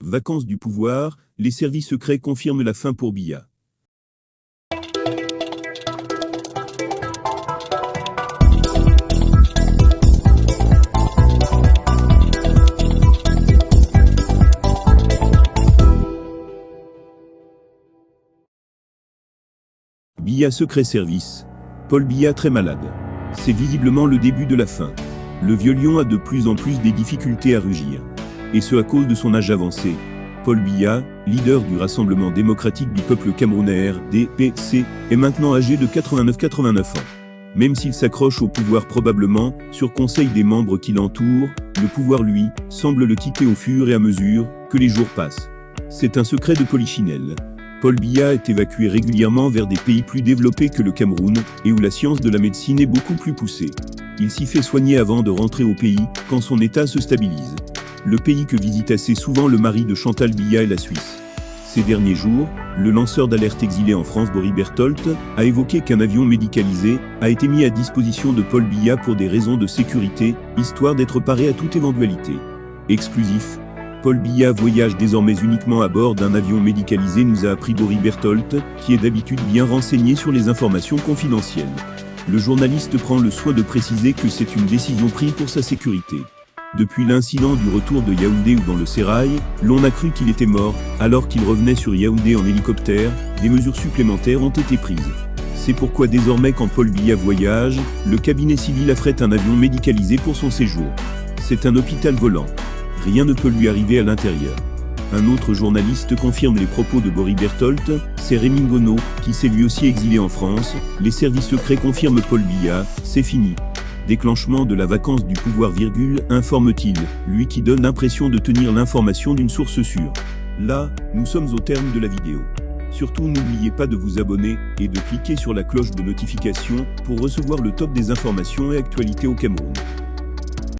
Vacances du pouvoir, les services secrets confirment la fin pour Biya. Biya Secret Service. Paul Biya très malade. C'est visiblement le début de la fin. Le vieux lion a de plus en plus des difficultés à rugir. Et ce à cause de son âge avancé. Paul Biya, leader du Rassemblement démocratique du peuple camerounais RDPC, est maintenant âgé de 89 ans. Même s'il s'accroche au pouvoir probablement, sur conseil des membres qui l'entourent, le pouvoir lui, semble le quitter au fur et à mesure que les jours passent. C'est un secret de polichinelle. Paul Biya est évacué régulièrement vers des pays plus développés que le Cameroun, et où la science de la médecine est beaucoup plus poussée. Il s'y fait soigner avant de rentrer au pays, quand son état se stabilise. Le pays que visite assez souvent le mari de Chantal Biya est la Suisse. Ces derniers jours, le lanceur d'alerte exilé en France Boris Bertholdt a évoqué qu'un avion médicalisé a été mis à disposition de Paul Biya pour des raisons de sécurité, histoire d'être paré à toute éventualité. Exclusif. Paul Biya voyage désormais uniquement à bord d'un avion médicalisé, nous a appris Boris Bertholdt, qui est d'habitude bien renseigné sur les informations confidentielles. Le journaliste prend le soin de préciser que c'est une décision prise pour sa sécurité. Depuis l'incident du retour de Yaoundé ou dans le sérail, l'on a cru qu'il était mort, alors qu'il revenait sur Yaoundé en hélicoptère, des mesures supplémentaires ont été prises. C'est pourquoi désormais quand Paul Biya voyage, le cabinet civil affrète un avion médicalisé pour son séjour. C'est un hôpital volant. Rien ne peut lui arriver à l'intérieur. Un autre journaliste confirme les propos de Boris Bertholdt, c'est Rémi Ngono, qui s'est lui aussi exilé en France. Les services secrets confirment Paul Biya, c'est fini. Déclenchement de la vacance du pouvoir, informe-t-il, lui qui donne l'impression de tenir l'information d'une source sûre. Là, nous sommes au terme de la vidéo. Surtout n'oubliez pas de vous abonner et de cliquer sur la cloche de notification pour recevoir le top des informations et actualités au Cameroun.